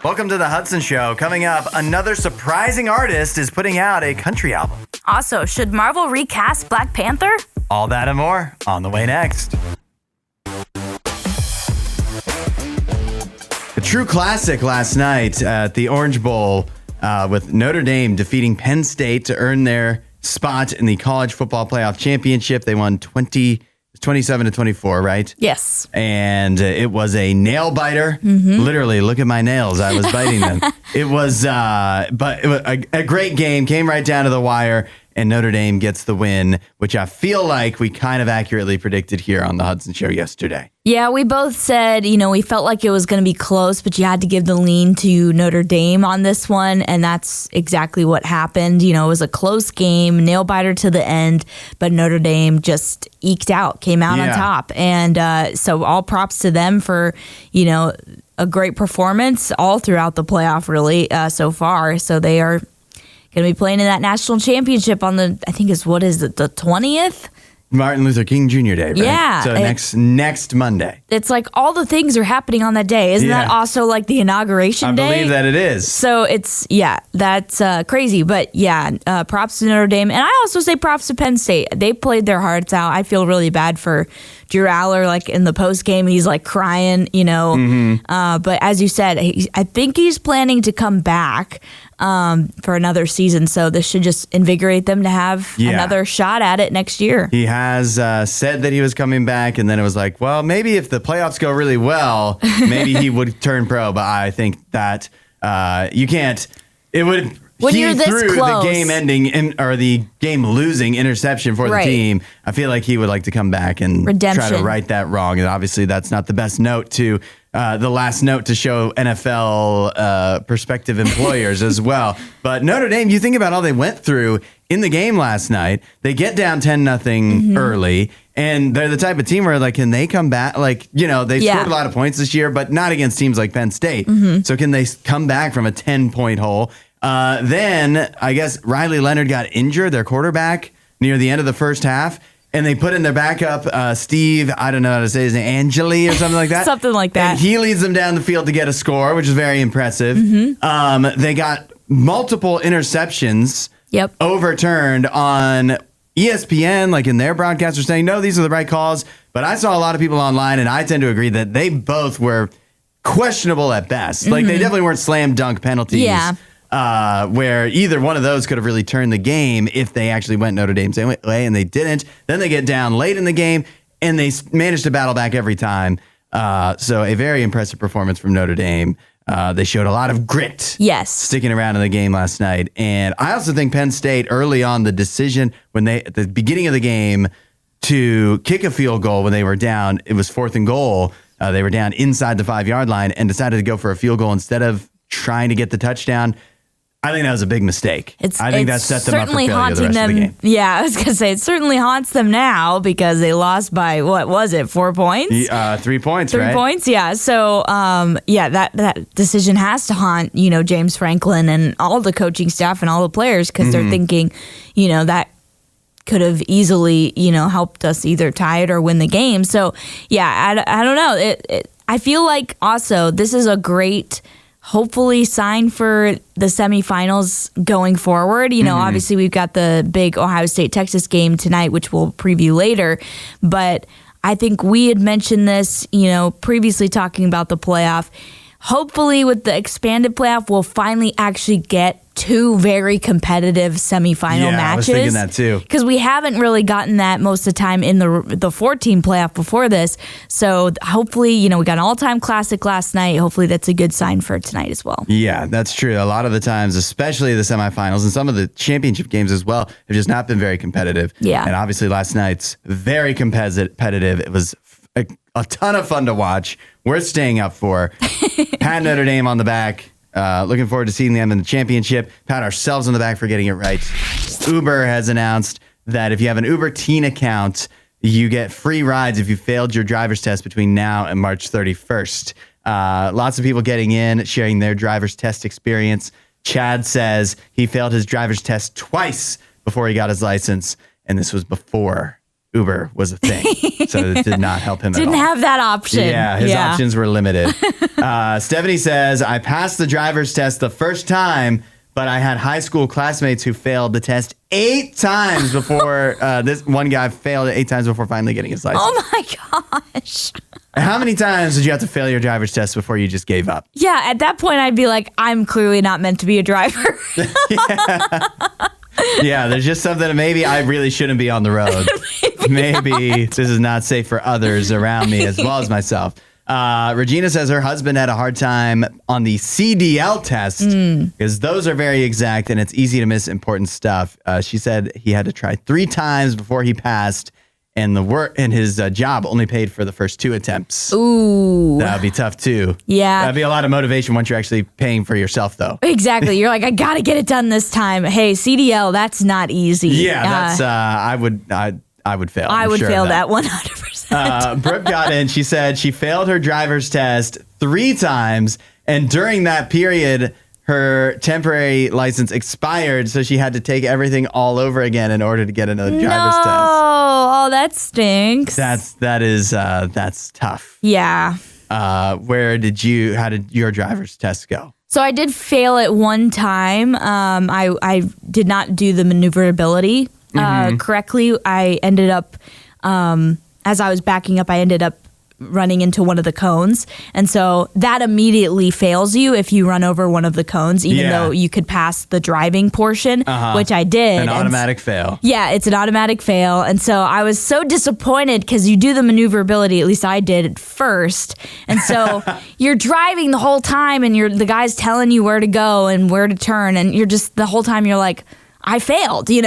Welcome to the Hudson Show. Coming up, another surprising artist is putting out a country album. Also, should Marvel recast Black Panther? All that and more on the way next. A true classic last night at the Orange Bowl with Notre Dame defeating Penn State to earn their spot in the college football playoff championship. They won 27-24, right? Yes. And it was a nail biter. Mm-hmm. Literally, look at my nails. I was biting them. It was a great game. Came right down to the wire, and Notre Dame gets the win, which I feel like we kind of accurately predicted here on the Hudson Show yesterday. Yeah, we both said, we felt like it was going to be close, but you had to give the lean to Notre Dame on this one, and that's exactly what happened. It was a close game, nail biter to the end, but Notre Dame just eked out, came out on top. And so all props to them for, a great performance all throughout the playoff, really, so far. So they are going to be playing in that national championship on the 20th? Martin Luther King Jr. Day, right? Yeah. So next Monday. It's like all the things are happening on that day. Isn't that also like the inauguration day? I believe that it is. So that's crazy. But props to Notre Dame. And I also say props to Penn State. They played their hearts out. I feel really bad for Drew Aller, like in the post game, he's like crying, Mm-hmm. But as you said, I think he's planning to come back for another season. So this should just invigorate them to have another shot at it next year. He has said that he was coming back, and then it was like, well, maybe if the playoffs go really well, maybe he would turn pro. But I think that you can't. It would. When you're this close. The game ending or the game losing interception for the team, I feel like he would like to come back and try to right that wrong. And obviously, that's not the best note to the last note to show NFL prospective employers as well. But Notre Dame, you think about all they went through in the game last night. They get down 10-0 early, and they're the type of team where, like, can they come back? Like, they scored a lot of points this year, but not against teams like Penn State. Mm-hmm. So can they come back from a 10-point hole? Then I guess Riley Leonard got injured, their quarterback, near the end of the first half. And they put in their backup, Steve, I don't know how to say his name, Angeli or something like that. Something like that. And he leads them down the field to get a score, which is very impressive. Mm-hmm. They got multiple interceptions overturned on ESPN, like in their broadcast, are saying, no, these are the right calls. But I saw a lot of people online, and I tend to agree that they both were questionable at best. Mm-hmm. Like, they definitely weren't slam dunk penalties. Yeah. Where either one of those could have really turned the game if they actually went Notre Dame's way, and they didn't. Then they get down late in the game, and they managed to battle back every time. So a very impressive performance from Notre Dame. They showed a lot of grit. Yes. Sticking around in the game last night. And I also think Penn State early on, the decision when they, at the beginning of the game, to kick a field goal when they were down, it was 4th and goal. They were down inside the 5-yard line and decided to go for a field goal instead of trying to get the touchdown. I think that was a big mistake. I think that set them up for failure the rest of the game. Yeah, I was going to say, it certainly haunts them now because they lost by, 4 points? 3 points, right? 3 points, yeah. So, that decision has to haunt, James Franklin and all the coaching staff and all the players because they're thinking, that could have easily, helped us either tie it or win the game. So, yeah, I don't know. I feel like also this is a great hopefully sign for the semifinals going forward. Obviously we've got the big Ohio State-Texas game tonight, which we'll preview later. But I think we had mentioned this, previously talking about the playoff. Hopefully with the expanded playoff, we'll finally actually get 2 very competitive semifinal matches. I was thinking that too. Because we haven't really gotten that most of the time in the 14 playoff before this. So hopefully, we got an all-time classic last night. Hopefully that's a good sign for tonight as well. Yeah, that's true. A lot of the times, especially the semifinals and some of the championship games as well, have just not been very competitive. Yeah. And obviously last night's very competitive. It was a ton of fun to watch. Worth staying up for. Pat Notre Dame on the back. Looking forward to seeing them in the championship. Pat ourselves on the back for getting it right. Uber has announced that if you have an Uber Teen account, you get free rides if you failed your driver's test between now and March 31st. Lots of people getting in, sharing their driver's test experience. Chad says he failed his driver's test twice before he got his license, and this was before Uber was a thing. So it did not help him at all. Didn't have that option. Yeah, his options were limited. Stephanie says, I passed the driver's test the first time, but I had high school classmates who failed the test 8 times before, this one guy failed it 8 times before finally getting his license. Oh my gosh. How many times did you have to fail your driver's test before you just gave up? Yeah, at that point, I'd be like, I'm clearly not meant to be a driver. Yeah, there's just something that maybe I really shouldn't be on the road. Maybe this is not safe for others around me as well as myself. Regina says her husband had a hard time on the CDL test because those are very exact and it's easy to miss important stuff. She said he had to try 3 times before he passed, and the work and his job only paid for the first 2 attempts. Ooh. That would be tough too. Yeah. That'd be a lot of motivation once you're actually paying for yourself though. Exactly. You're like, I got to get it done this time. Hey, CDL, that's not easy. Yeah, that's, I would fail. I would fail that 100%. Brooke got in. She said she failed her driver's test 3 times. And during that period, her temporary license expired. So she had to take everything all over again in order to get another driver's test. Oh, that stinks. That's tough. Yeah. How did your driver's test go? So I did fail it one time. I did not do the maneuverability correctly. I ended up, as I was backing up, I ended up running into one of the cones. And so that immediately fails you if you run over one of the cones, even though you could pass the driving portion, which I did. An automatic fail. Yeah, it's an automatic fail. And so I was so disappointed because you do the maneuverability, at least I did it first. And so you're driving the whole time and the guy's telling you where to go and where to turn. And you're just, the whole time you're like, I failed, It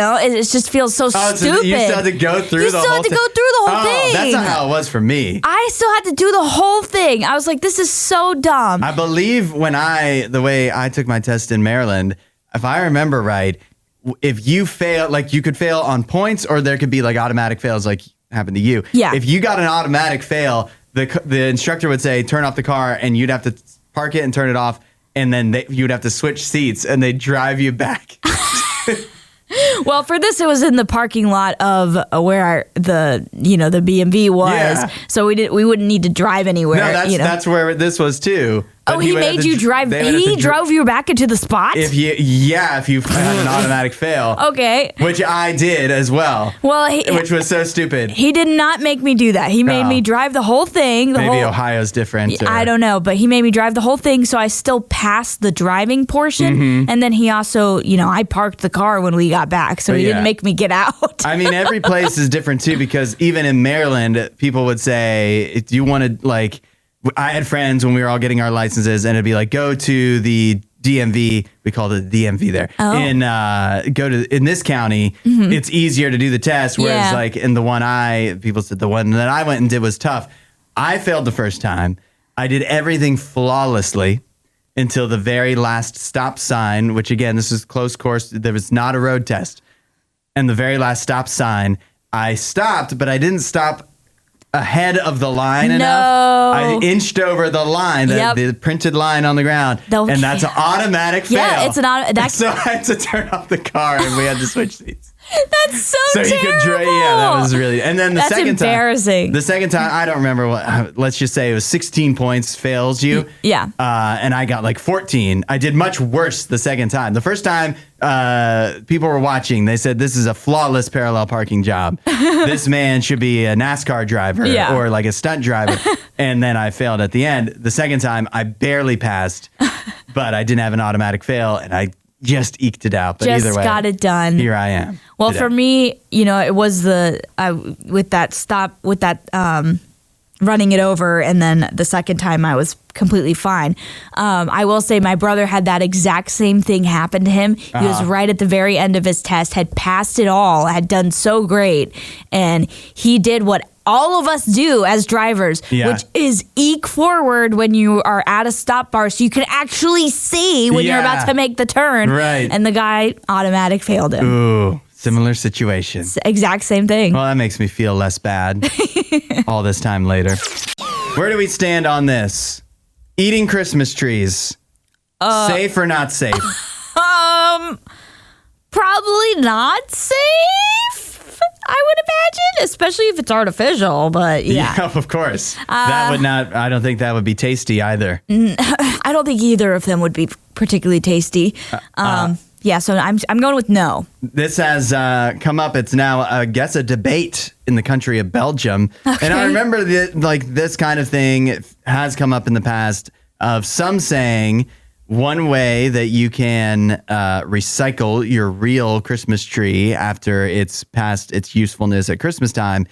just feels so stupid. So you still had to go through the whole thing. That's not how it was for me. I still had to do the whole thing. I was like, this is so dumb. I believe the way I took my test in Maryland, if I remember right, if you fail, like you could fail on points or there could be like automatic fails like happened to you. Yeah. If you got an automatic fail, the instructor would say, turn off the car and you'd have to park it and turn it off. And then you'd have to switch seats and they'd drive you back. Well, for this, it was in the parking lot of where the BMV was, so we wouldn't need to drive anywhere. No, that's where this was too. But he made you drive. He drove you back into the spot. If you had an automatic fail, okay, which I did as well. Well, which was so stupid. He did not make me do that. He made me drive the whole thing. Maybe Ohio's different. I don't know, but he made me drive the whole thing, so I still passed the driving portion. And then he also, I parked the car when we got back, so he didn't make me get out. I mean, every place is different too, because even in Maryland, people would say, if you wanted like. I had friends when we were all getting our licenses, and it'd be like, go to the DMV. We called it DMV there. Oh. In this county, it's easier to do the test. Whereas like in the one people said the one that I went and did was tough. I failed the first time. I did everything flawlessly until the very last stop sign, which again, this is close course. There was not a road test. And the very last stop sign, I stopped, but I didn't stop ahead of the line enough. I inched over the line, the printed line on the ground, and that's an automatic fail. Yeah, it's an automatic. So I had to turn off the car, and we had to switch seats. That's so terrible. He could that was really. And then the second time, I don't remember what. Let's just say it was 16 points fails you. Yeah. And I got like 14. I did much worse the second time. The first time, people were watching. They said this is a flawless parallel parking job. This man should be a NASCAR driver or like a stunt driver. And then I failed at the end. The second time, I barely passed, but I didn't have an automatic fail, and I just eked it out. But either way, got it done. Here I am. Well, for me, it was with that running it over, and then the second time I was completely fine. I will say my brother had that exact same thing happen to him. He was right at the very end of his test, had passed it all, had done so great, and he did what all of us do as drivers, which is eke forward when you are at a stop bar so you can actually see when you're about to make the turn. Right. And the guy automatic failed him. Ooh, similar situation. Exact same thing. Well, that makes me feel less bad all this time later. Where do we stand on this? Eating Christmas trees. Safe or not safe? Probably not safe. I would imagine, especially if it's artificial, but yeah. Yeah, of course. I don't think that would be tasty either. I don't think either of them would be particularly tasty. Yeah, so I'm going with no. This has come up. It's now, I guess, a debate in the country of Belgium. Okay. And I remember this kind of thing has come up in the past of some saying one way that you can recycle your real Christmas tree after it's past its usefulness at Christmas time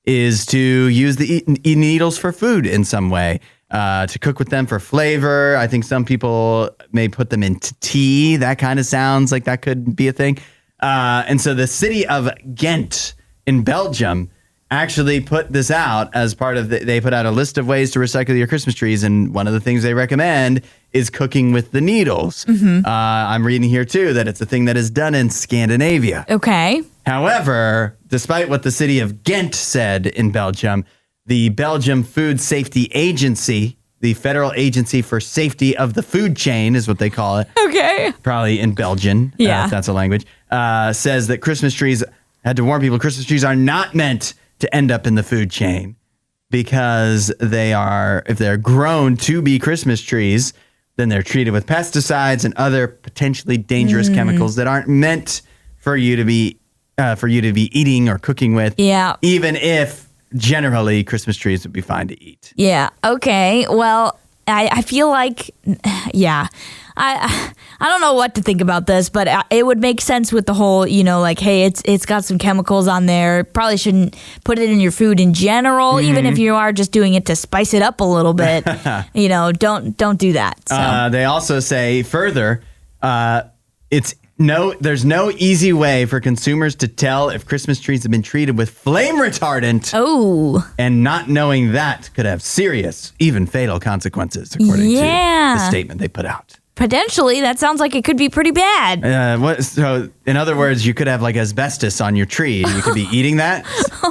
is to use the needles for food in some way. To cook with them for flavor. I think some people may put them into tea. That kind of sounds like that could be a thing. And so the city of Ghent in Belgium actually put this out as part of they put out a list of ways to recycle your Christmas trees. And one of the things they recommend is cooking with the needles. Mm-hmm. I'm reading here, too, that it's a thing that is done in Scandinavia. Okay. However, despite what the city of Ghent said in Belgium, the Belgium Food Safety Agency, the Federal Agency for Safety of the Food Chain is what they call it. Okay. Probably in Belgian, if that's a language, says that Christmas trees, had to warn people, Christmas trees are not meant to end up in the food chain because if they're grown to be Christmas trees, then they're treated with pesticides and other potentially dangerous chemicals that aren't meant for you to be eating or cooking with. Yeah. Even if generally Christmas trees would be fine to eat. Yeah. Okay. Well, I feel like, yeah, I don't know what to think about this, but it would make sense with the whole, like, hey, it's got some chemicals on there. Probably shouldn't put it in your food in general, even if you are just doing it to spice it up a little bit. Don't do that. So. They also say further, there's no easy way for consumers to tell if Christmas trees have been treated with flame retardant. Oh. And not knowing that could have serious, even fatal consequences, according to the statement they put out. Potentially, that sounds like it could be pretty bad. So, in other words, you could have like asbestos on your tree, and you could be eating that.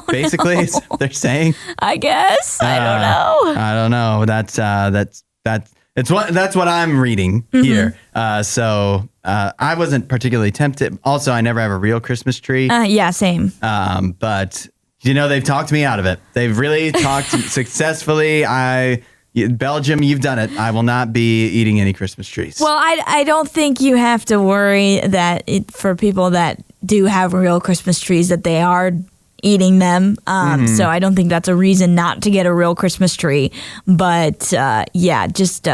Basically, is what they're saying. I guess I don't know. That's what I'm reading here. So I wasn't particularly tempted. Also, I never have a real Christmas tree. Yeah, same. But they've talked me out of it. They've really talked successfully. Belgium, you've done it. I will not be eating any Christmas trees. Well, I don't think you have to worry that for people that do have real Christmas trees that they are eating them. So I don't think that's a reason not to get a real Christmas tree. But just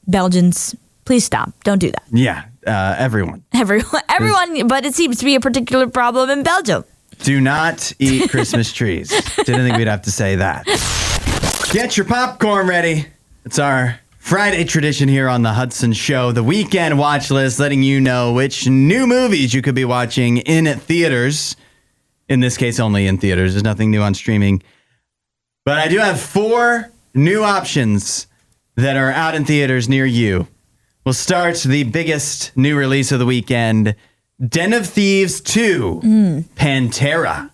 Belgians, please stop. Don't do that. Yeah, everyone. Everyone, but it seems to be a particular problem in Belgium. Do not eat Christmas trees. Didn't think we'd have to say that. Get your popcorn ready. It's our Friday tradition here on the Hudson Show, the weekend watch list, letting you know which new movies you could be watching in theaters. In this case, only in theaters. There's nothing new on streaming. But I do have 4 new options that are out in theaters near you. We'll start the biggest new release of the weekend, Den of Thieves 2, Pantera.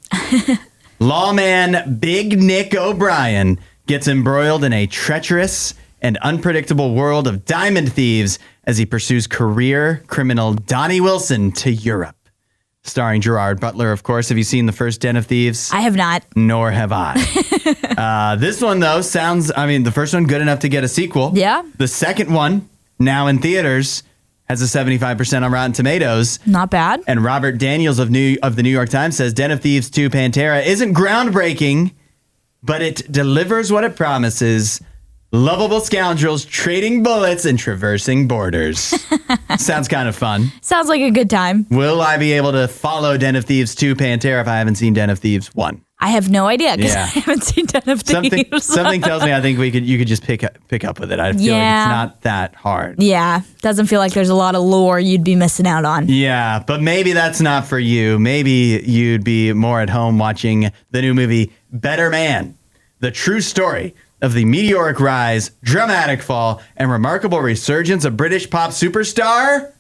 Lawman Big Nick O'Brien gets embroiled in a treacherous and unpredictable world of diamond thieves as he pursues career criminal Donnie Wilson to Europe. Starring Gerard Butler, of course. Have you seen the first Den of Thieves? I have not. Nor have I. This one, though, the first one, good enough to get a sequel. Yeah. The second one, now in theaters, has a 75% on Rotten Tomatoes. Not bad. And Robert Daniels of the New York Times says Den of Thieves 2 Pantera isn't groundbreaking, but it delivers what it promises. Lovable scoundrels trading bullets and traversing borders. Sounds kind of fun. Sounds like a good time. Will I be able to follow Den of Thieves 2 Pantera if I haven't seen Den of Thieves 1? I have no idea because I haven't seen Den of Thieves. Something tells me I think you could just pick up with it. I feel like it's not that hard. Yeah, doesn't feel like there's a lot of lore you'd be missing out on. Yeah, but maybe that's not for you. Maybe you'd be more at home watching the new movie Better Man, the true story of the meteoric rise, dramatic fall, and remarkable resurgence of British pop superstar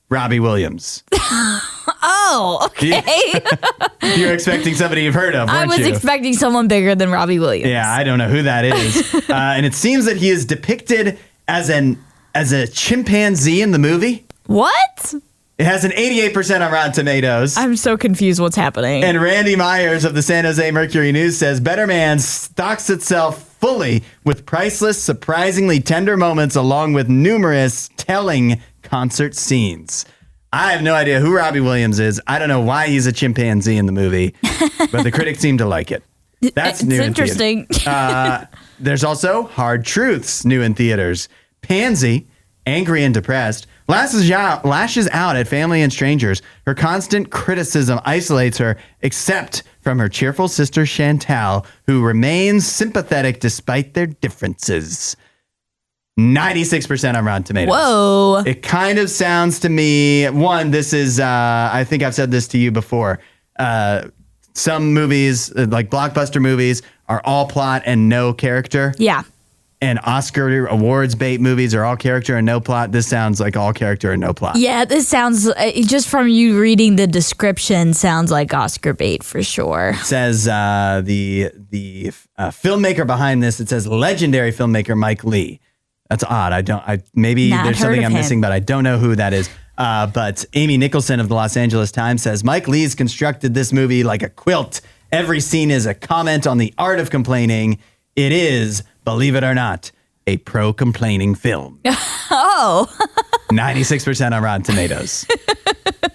Robbie Williams. Oh, okay. You're expecting somebody you've heard of, weren't you? I was expecting someone bigger than Robbie Williams. Yeah, I don't know who that is. And it seems that he is depicted as a chimpanzee in the movie. What? It has an 88% on Rotten Tomatoes. I'm so confused what's happening. And Randy Myers of the San Jose Mercury News says, Better Man stocks itself fully with priceless, surprisingly tender moments along with numerous telling concert scenes. I have no idea who Robbie Williams is. I don't know why he's a chimpanzee in the movie, but the critics seem to like it. That's new in interesting. There's also Hard Truths, new in theaters. Pansy, angry and depressed, lashes out at family and strangers. Her constant criticism isolates her, except from her cheerful sister Chantal, who remains sympathetic despite their differences. 96% on Rotten Tomatoes. Whoa. It kind of sounds to me, this is, I think I've said this to you before. Some movies, like blockbuster movies, are all plot and no character. Yeah. And Oscar awards bait movies are all character and no plot. This sounds like all character and no plot. Yeah, this sounds, just from you reading the description, sounds like Oscar bait for sure. It says the filmmaker behind this, it says legendary filmmaker Mike Leigh. That's odd. Maybe there's something I'm missing, but I don't know who that is. But Amy Nicholson of the Los Angeles Times says, Mike Leigh's constructed this movie like a quilt. Every scene is a comment on the art of complaining. It is, believe it or not, a pro-complaining film. Oh. 96% on Rotten Tomatoes.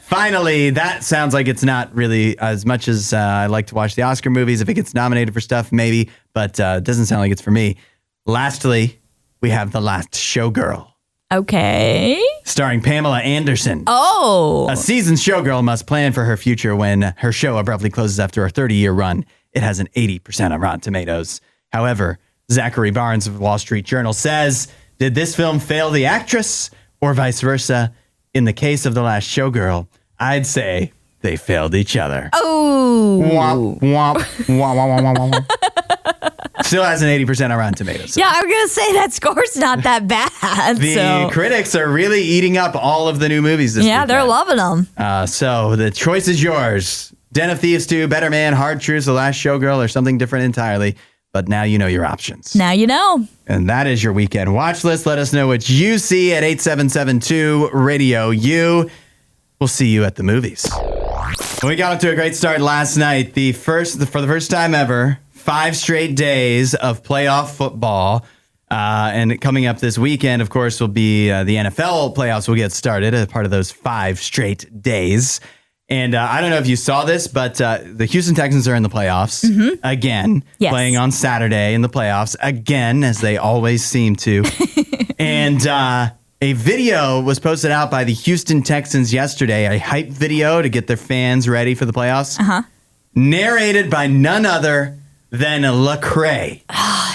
Finally, that sounds like it's not really as much as I like to watch the Oscar movies. If it gets nominated for stuff, maybe, but it doesn't sound like it's for me. Lastly, we have The Last Showgirl. Okay. Starring Pamela Anderson. Oh. A seasoned showgirl must plan for her future when her show abruptly closes after a 30-year run. It has an 80% on Rotten Tomatoes. However, Zachary Barnes of the Wall Street Journal says, did this film fail the actress or vice versa? In the case of The Last Showgirl, I'd say they failed each other. Oh. Womp, womp, womp, womp, womp, womp. Still has an 80% on Rotten Tomatoes. So. Yeah, I was going to say that score's not that bad. The critics are really eating up all of the new movies this weekend. They're loving them. So the choice is yours. Den of Thieves 2, Better Man, Hard Truths, The Last Showgirl, or something different entirely. But now you know your options. Now you know. And that is your weekend watch list. Let us know what you see at 8772 RadioU. We'll see you at the movies. We got off to a great start last night. For the first time ever, 5 straight days of playoff football. And coming up this weekend, of course, will be the NFL playoffs will get started as part of those 5 straight days. And I don't know if you saw this, but the Houston Texans are in the playoffs again, playing on Saturday in the playoffs again, as they always seem to. And a video was posted out by the Houston Texans yesterday, a hype video to get their fans ready for the playoffs, narrated by none other than Lecrae.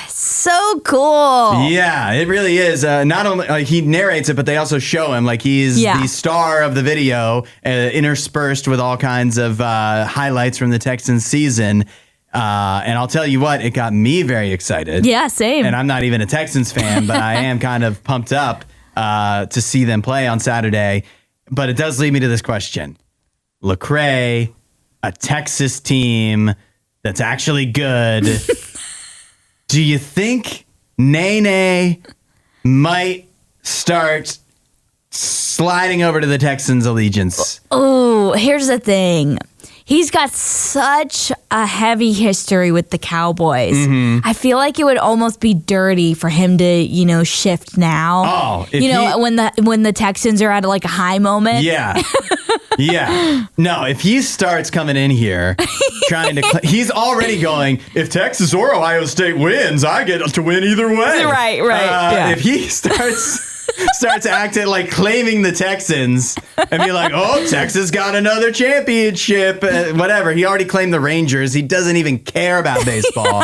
So cool. Yeah, it really is. Not only he narrates it, but they also show him like he's the star of the video, interspersed with all kinds of highlights from the Texans season. And I'll tell you what, it got me very excited. Yeah, same. And I'm not even a Texans fan, but I am kind of pumped up to see them play on Saturday. But it does lead me to this question. Lecrae, a Texas team that's actually good. Do you think Nene might start sliding over to the Texans' allegiance? Oh, here's the thing. He's got such a heavy history with the Cowboys. I feel like it would almost be dirty for him to, shift now. Oh, when the Texans are at like a high moment. Yeah. Yeah. No, if he starts coming in here trying to, he's already going, if Texas or Ohio State wins, I get to win either way. Right. Yeah. If he starts acting like claiming the Texans and be like, oh, Texas got another championship, whatever. He already claimed the Rangers. He doesn't even care about baseball.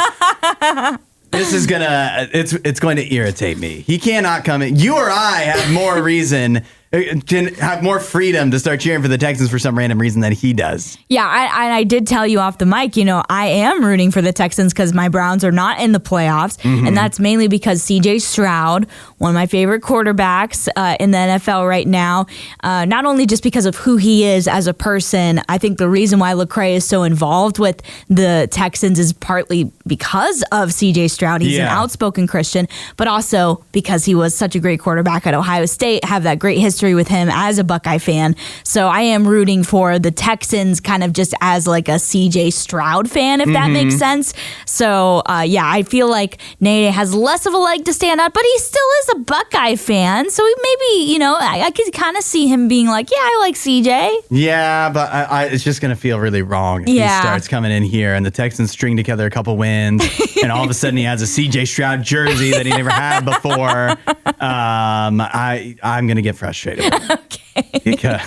This is it's going to irritate me. He cannot come in. You or I have more reason, can have more freedom to start cheering for the Texans for some random reason than he does. Yeah, I did tell you off the mic, I am rooting for the Texans because my Browns are not in the playoffs. And that's mainly because C.J. Stroud, one of my favorite quarterbacks in the NFL right now, not only just because of who he is as a person, I think the reason why Lecrae is so involved with the Texans is partly because of C.J. Stroud. Stroud. He's an outspoken Christian, but also because he was such a great quarterback at Ohio State, have that great history with him as a Buckeye fan. So I am rooting for the Texans kind of just as like a CJ Stroud fan, if that makes sense. So I feel like Nate has less of a leg to stand on, but he still is a Buckeye fan. So maybe, I could kind of see him being like, yeah, I like CJ. Yeah, but it's just going to feel really wrong if he starts coming in here and the Texans string together a couple wins and all of a sudden he has a CJ Stroud jersey that he never had before. I'm going to get frustrated with him. Okay. Because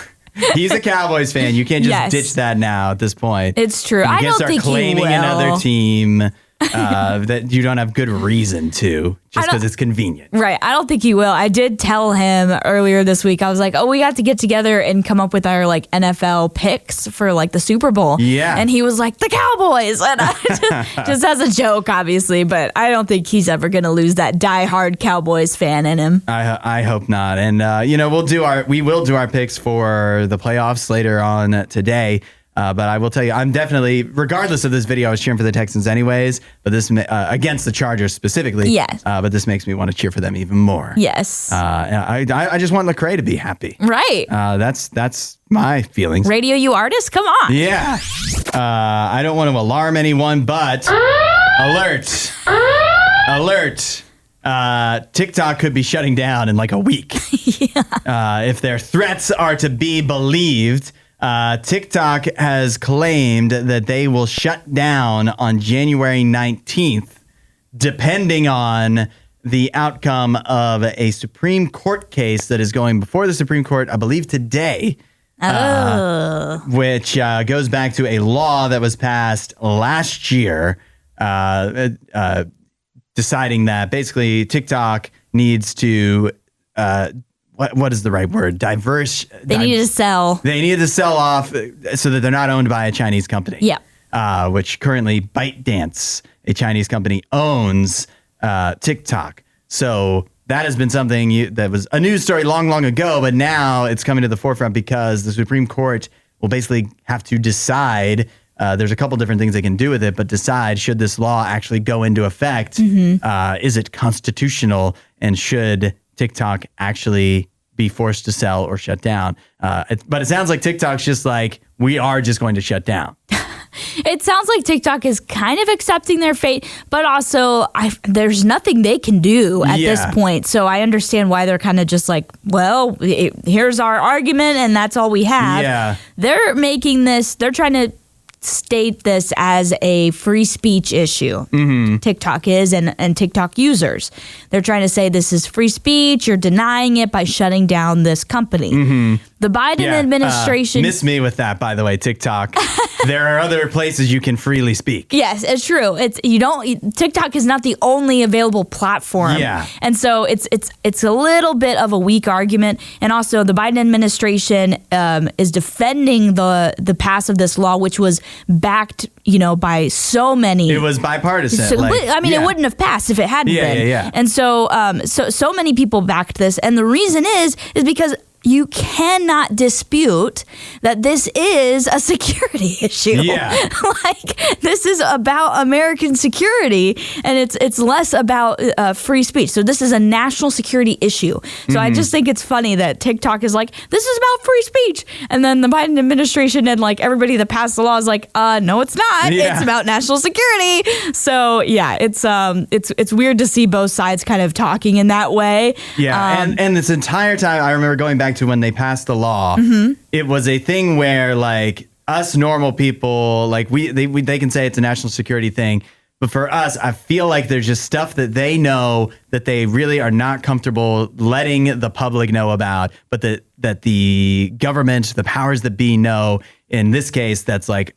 he's a Cowboys fan. You can't just ditch that now at this point. It's true. You can't start claiming another team that you don't have good reason to, just because it's convenient. Right. I don't think he will. I did tell him earlier this week, I was like, we got to get together and come up with our like NFL picks for like the Super Bowl. Yeah. And he was like, the Cowboys. And just as a joke, obviously, but I don't think he's ever going to lose that diehard Cowboys fan in him. I hope not. And, we will do our picks for the playoffs later on today. But I will tell you, I'm definitely, regardless of this video, I was cheering for the Texans anyways, but this, against the Chargers specifically. Yes. But this makes me want to cheer for them even more. Yes. I just want Lecrae to be happy. Right. That's my feelings. RadioU artist? Come on. Yeah. I don't want to alarm anyone, but alert. TikTok could be shutting down in like a week. If their threats are to be believed. TikTok has claimed that they will shut down on January 19th, depending on the outcome of a Supreme Court case that is going before the Supreme Court, I believe today, which goes back to a law that was passed last year, deciding that basically TikTok needs to what is the right word? They need to sell. They need to sell off so that they're not owned by a Chinese company. Yeah. Which currently ByteDance, a Chinese company, owns TikTok. So that has been something that was a news story long ago, but now it's coming to the forefront because the Supreme Court will basically have to decide. There's a couple different things they can do with it, but decide, should this law actually go into effect? Is it constitutional, and should TikTok actually be forced to sell or shut down? But it sounds like TikTok's just like, we are just going to shut down. It sounds like TikTok is kind of accepting their fate, but also there's nothing they can do at this point. So I understand why they're kind of just like, well, here's our argument and that's all we have. Yeah. They're trying to state this as a free speech issue. TikTok is, and TikTok users. They're trying to say this is free speech. You're denying it by shutting down this company. The Biden administration... miss me with that, by the way, TikTok. There are other places you can freely speak. Yes, it's true. TikTok is not the only available platform. Yeah. And so it's a little bit of a weak argument. And also the Biden administration is defending the pass of this law, which was backed, by so many. It was bipartisan. It wouldn't have passed if it hadn't been. Yeah. And so many people backed this. And the reason is because you cannot dispute that this is a security issue. Yeah. This is about American security, and it's less about free speech. So this is a national security issue. So I just think it's funny that TikTok is like, this is about free speech. And then the Biden administration and everybody that passed the law is like, no, it's not. Yeah. It's about national security. So yeah, it's weird to see both sides kind of talking in that way. Yeah. And this entire time, I remember going back to when they passed the law, it was a thing where us normal people, they can say it's a national security thing. But for us, I feel like there's just stuff that they know that they really are not comfortable letting the public know about, but that the government, the powers that be know. In this case, that's like,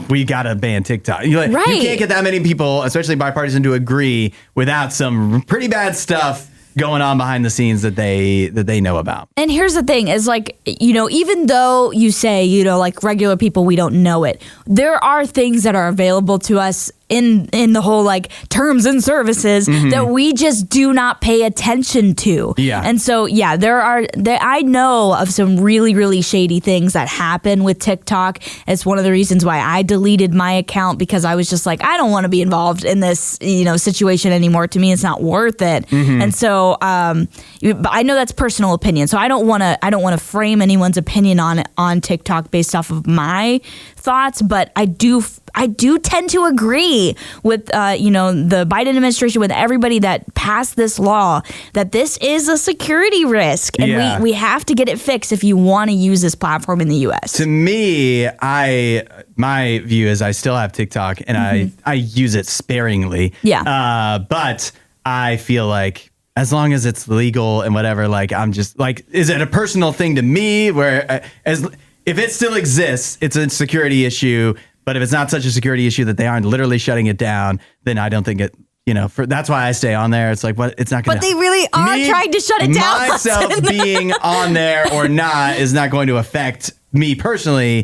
we got to ban TikTok. You can't get that many people, especially bipartisan, to agree without some pretty bad stuff going on behind the scenes that they know about. And here's the thing is even though you say, regular people, we don't know it, there are things that are available to us in the whole like terms and services that we just do not pay attention to. Yeah. And so, yeah, I know of some really, really shady things that happen with TikTok. It's one of the reasons why I deleted my account, because I was just like, I don't want to be involved in this, situation anymore. To me, it's not worth it. And so, but I know that's personal opinion. So I don't want to frame anyone's opinion on TikTok based off of my thoughts, but I do tend to agree with the Biden administration, with everybody that passed this law, that this is a security risk, and we have to get it fixed if you want to use this platform in the U.S. To me, my view is I still have TikTok, and I use it sparingly. Yeah. But I feel like as long as it's legal and whatever, like I'm just like, is it a personal thing to me where if it still exists, it's a security issue. But if it's not such a security issue that they aren't literally shutting it down, then I don't think it, that's why I stay on there. It's like, what? It's not going to. But they really are trying to shut it down. Myself being on there or not is not going to affect me personally.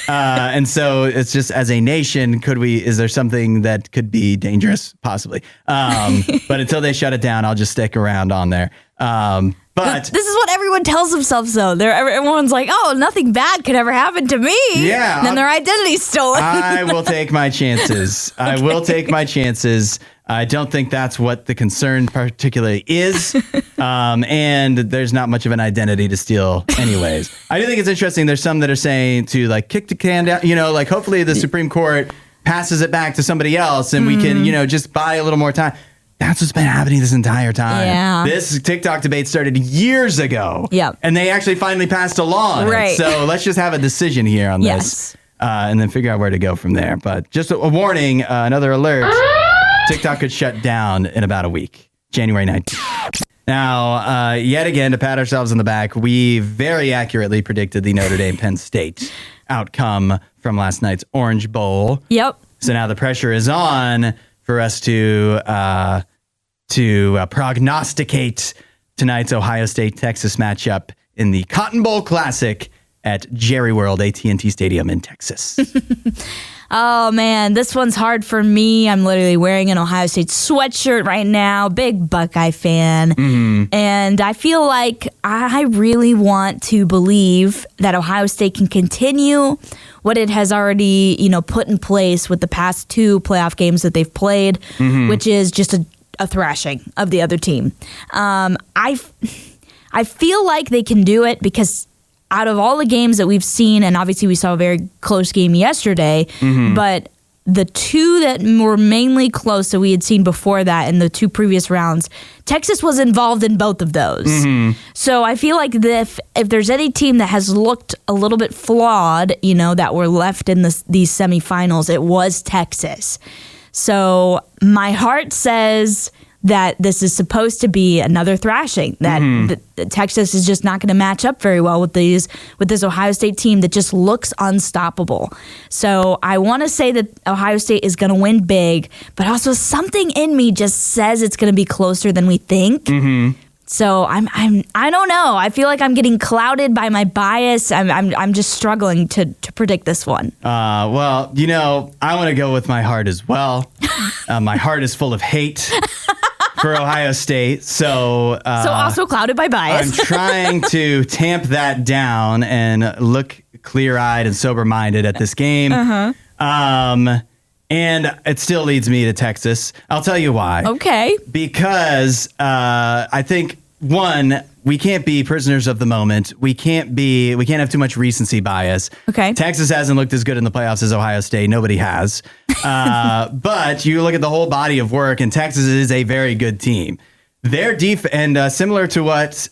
And so it's just, as a nation, is there something that could be dangerous? Possibly. But until they shut it down, I'll just stick around on there. But this is what everyone tells themselves, though. Everyone's like, oh, nothing bad could ever happen to me. Yeah. And then their identity's stolen. I will take my chances. I don't think that's what the concern particularly is. And there's not much of an identity to steal anyways. I do think it's interesting. There's some that are saying to like kick the can down, like hopefully the Supreme Court passes it back to somebody else and we can, just buy a little more time. That's what's been happening this entire time. Yeah. This TikTok debate started years ago. Yep. And they actually finally passed a law on it. So let's just have a decision here on this. And then figure out where to go from there. But just a warning, another alert. TikTok could shut down in about a week, January 19th. Now, yet again, to pat ourselves on the back, we very accurately predicted the Notre Dame Penn State outcome from last night's Orange Bowl. Yep. So now the pressure is on for us to prognosticate tonight's Ohio State-Texas matchup in the Cotton Bowl Classic at Jerry World, AT&T Stadium in Texas. Oh, man, this one's hard for me. I'm literally wearing an Ohio State sweatshirt right now. Big Buckeye fan. And I feel like I really want to believe that Ohio State can continue what it has already, put in place with the past 2 playoff games that they've played, which is just a thrashing of the other team. I feel like they can do it because out of all the games that we've seen, and obviously we saw a very close game yesterday, but the 2 that were mainly close that we had seen before that in the 2 previous rounds, Texas was involved in both of those. So I feel like if there's any team that has looked a little bit flawed, that were left in these semifinals, it was Texas. So my heart says that this is supposed to be another thrashing, that Texas is just not going to match up very well with this Ohio State team that just looks unstoppable. So I want to say that Ohio State is going to win big, but also something in me just says it's going to be closer than we think. So I don't know. I feel like I'm getting clouded by my bias. I'm just struggling to predict this one. Well, I want to go with my heart as well. My heart is full of hate for Ohio State. So also clouded by bias. I'm trying to tamp that down and look clear-eyed and sober-minded at this game. And it still leads me to Texas. I'll tell you why. Okay. Because I think, one, we can't be prisoners of the moment. We can't have too much recency bias. Okay. Texas hasn't looked as good in the playoffs as Ohio State. Nobody has. But you look at the whole body of work, and Texas is a very good team. Their and similar to what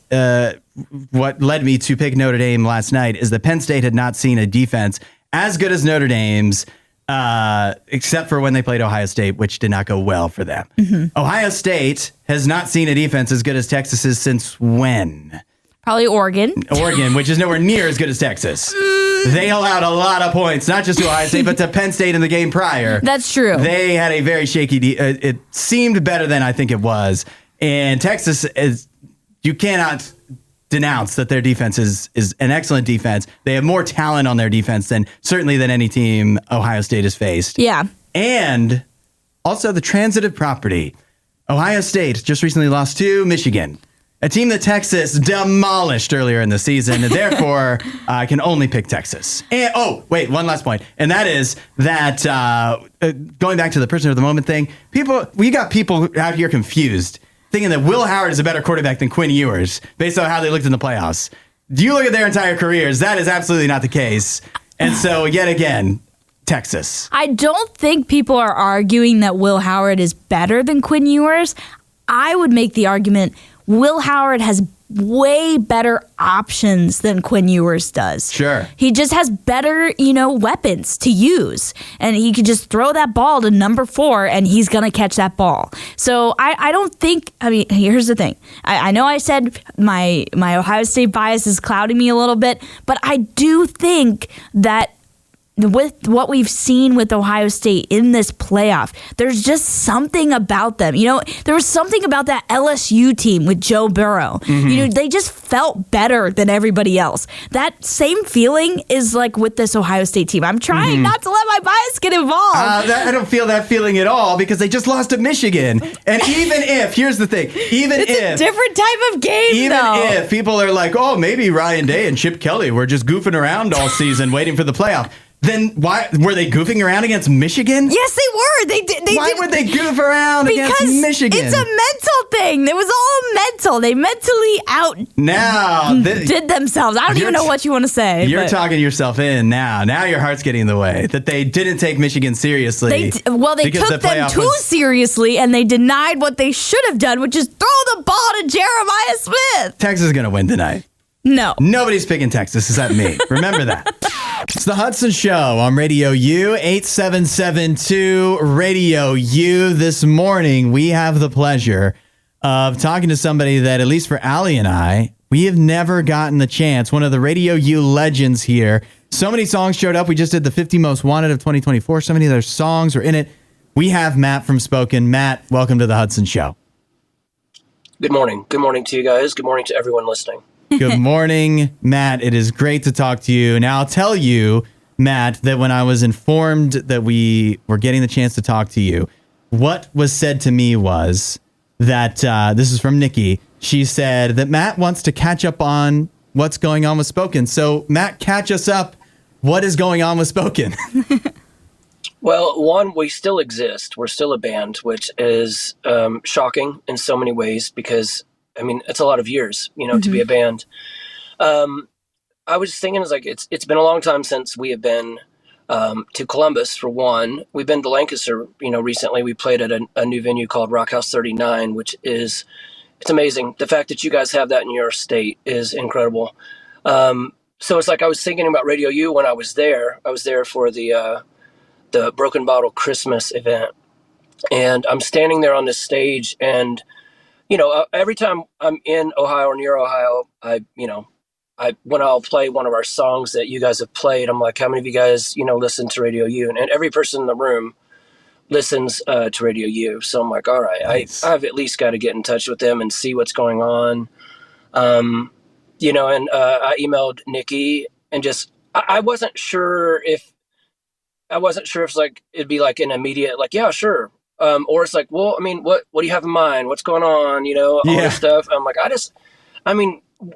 led me to pick Notre Dame last night is that Penn State had not seen a defense as good as Notre Dame's, except for when they played Ohio State, which did not go well for them. Ohio State has not seen a defense as good as Texas's since when? Probably Oregon. Oregon, which is nowhere near as good as Texas. They allowed a lot of points, not just to Ohio State, but to Penn State in the game prior. That's true. They had a very shaky it seemed better than I think it was. And Texas you cannot denounce that their defense is an excellent defense. They have more talent on their defense than any team Ohio State has faced. Yeah. And Also, the transitive property. Ohio State just recently lost to Michigan, a team that Texas demolished earlier in the season, and therefore can only pick Texas. And, one last point, and that is that going back to the prisoner of the moment thing, we got people out here confused, thinking that Will Howard is a better quarterback than Quinn Ewers based on how they looked in the playoffs. Do you look at their entire careers? That is absolutely not the case. And so, yet again, Texas. I don't think people are arguing that Will Howard is better than Quinn Ewers. I would make the argument Will Howard has way better options than Quinn Ewers does. Sure. He just has better, weapons to use. And he could just throw that ball to number 4 and he's going to catch that ball. So I don't think, here's the thing. I know I said my Ohio State bias is clouding me a little bit, but I do think that with what we've seen with Ohio State in this playoff, there's just something about them. There was something about that LSU team with Joe Burrow. Mm-hmm. They just felt better than everybody else. That same feeling is like with this Ohio State team. I'm trying not to let my bias get involved. I don't feel that feeling at all because they just lost to Michigan. And even if, here's the thing, it's a different type of game, even if people are like, oh, maybe Ryan Day and Chip Kelly were just goofing around all season waiting for the playoff. Then why were they goofing around against Michigan? Yes, they were. Why would they goof around against Michigan? It's a mental thing. It was all mental. They mentally did themselves. I don't even know what you want to say. You're talking yourself in now. Now your heart's getting in the way. That they didn't take Michigan seriously. They took them too seriously, and they denied what they should have done, which is throw the ball to Jeremiah Smith. Texas is going to win tonight. No. Nobody's picking Texas except me. Remember that. It's the Hudson Show on Radio U, 8772 Radio U. This morning, we have the pleasure of talking to somebody that, at least for Allie and I, we have never gotten the chance. One of the Radio U legends here. So many songs showed up. We just did the 50 Most Wanted of 2024. So many of their songs were in it. We have Matt from Spoken. Matt, welcome to the Hudson Show. Good morning. Good morning to you guys. Good morning to everyone listening. Good morning, Matt. It is great to talk to you. Now, I'll tell you, Matt, that when I was informed that we were getting the chance to talk to you, what was said to me was that, this is from Nikki, she said that Matt wants to catch up on what's going on with Spoken. So, Matt, catch us up. What is going on with Spoken? Well, one, we still exist. We're still a band, which is shocking in so many ways because it's a lot of years, to be a band. I was thinking, it's been a long time since we have been to Columbus, for one. We've been to Lancaster, recently. We played at a new venue called Rock House 39, which it's amazing. The fact that you guys have that in your state is incredible. So it's like I was thinking about Radio U when I was there. I was there for the Broken Bottle Christmas event. And I'm standing there on this stage and every time I'm in Ohio or near Ohio, when I'll play one of our songs that you guys have played, I'm like, how many of you guys, listen to Radio U? And every person in the room listens to Radio U. So I'm like, all right, nice. I've at least got to get in touch with them and see what's going on. And I emailed Nikki and just, I wasn't sure if it'd be like an immediate, like, yeah, sure. Or it's like, well, what do you have in mind? What's going on? All this stuff. I'm like,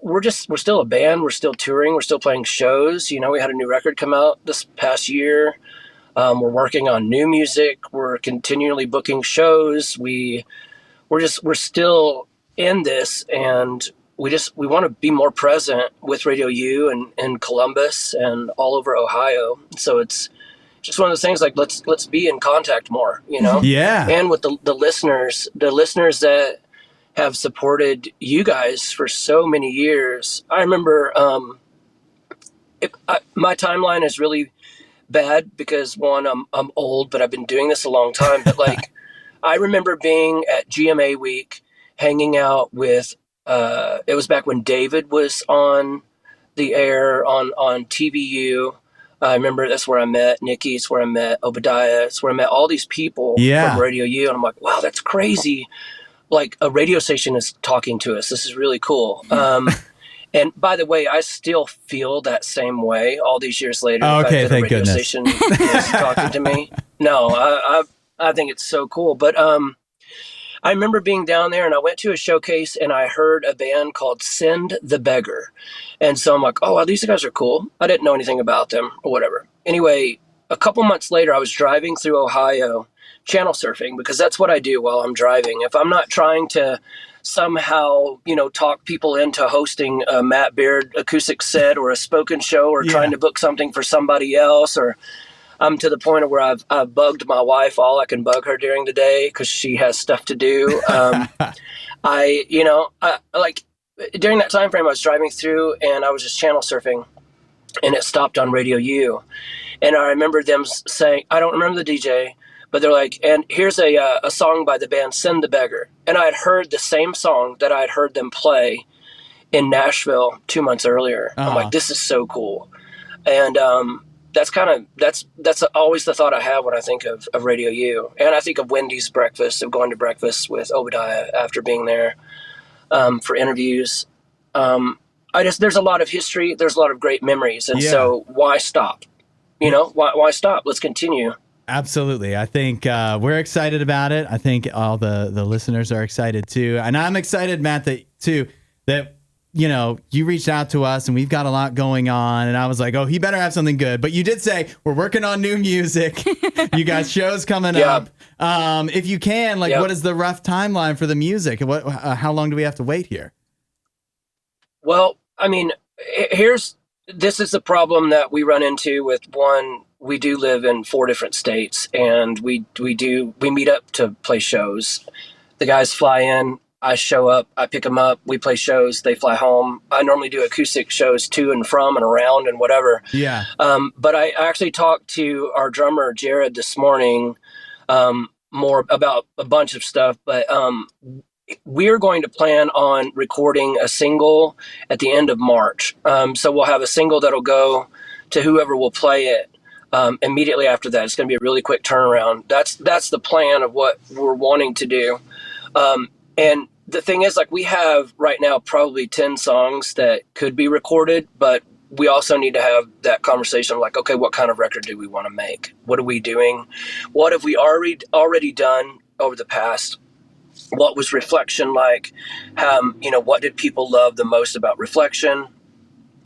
we're still a band. We're still touring. We're still playing shows. We had a new record come out this past year. We're working on new music. We're continually booking shows. We're still in this, and we want to be more present with Radio U and Columbus and all over Ohio. So it's just one of those things, like, let's be in contact more, Yeah. And with the listeners that have supported you guys for so many years. I remember my timeline is really bad because, one, I'm old, but I've been doing this a long time. But I remember being at GMA week, hanging out with, it was back when David was on the air on TVU. I remember that's where I met Nikki. It's where I met Obadiah. It's where I met all these people from Radio U. And I'm like, wow, that's crazy. Like, a radio station is talking to us. This is really cool. And by the way, I still feel that same way all these years later. Okay, thank radio goodness. Station is talking to me. No, I think it's so cool. But I remember being down there and I went to a showcase and I heard a band called Send the Beggar. And so I'm like, oh, well, these guys are cool. I didn't know anything about them or whatever. Anyway, a couple months later, I was driving through Ohio channel surfing because that's what I do while I'm driving. If I'm not trying to somehow, talk people into hosting a Matt Beard acoustic set or a spoken show or trying to book something for somebody else, or I'm to the point of where I've bugged my wife all I can bug her during the day because she has stuff to do. I like during that time frame, I was driving through and I was just channel surfing, and it stopped on RadioU, and I remember them saying, I don't remember the DJ, but they're like, and here's a song by the band Send the Beggar, and I had heard the same song that I had heard them play in Nashville 2 months earlier. I'm like, this is so cool, and that's always the thought I have when I think of RadioU. And I think of Wendy's breakfast, of going to breakfast with Obadiah after being there for interviews. There's a lot of history. There's a lot of great memories. And so why stop? Why stop? Let's continue. Absolutely. I think we're excited about it. I think all the listeners are excited too. And I'm excited, Matt, that you reached out to us and we've got a lot going on. And I was like, oh, he better have something good. But you did say we're working on new music. You got shows coming up. If you can, what is the rough timeline for the music? How long do we have to wait here? Well, I mean, this is the problem that we run into with one. We do live in 4 different states, and we meet up to play shows. The guys fly in. I show up, I pick them up, we play shows, they fly home. I normally do acoustic shows to and from and around and whatever. Yeah. But I actually talked to our drummer, Jared, this morning, more about a bunch of stuff. But we're going to plan on recording a single at the end of March. So we'll have a single that'll go to whoever will play it. Immediately after that, it's going to be a really quick turnaround. That's the plan of what we're wanting to do. And the thing is, we have right now probably 10 songs that could be recorded, but we also need to have that conversation of okay, what kind of record do we want to make? What are we doing? What have we already done over the past? What was Reflection like? What did people love the most about Reflection?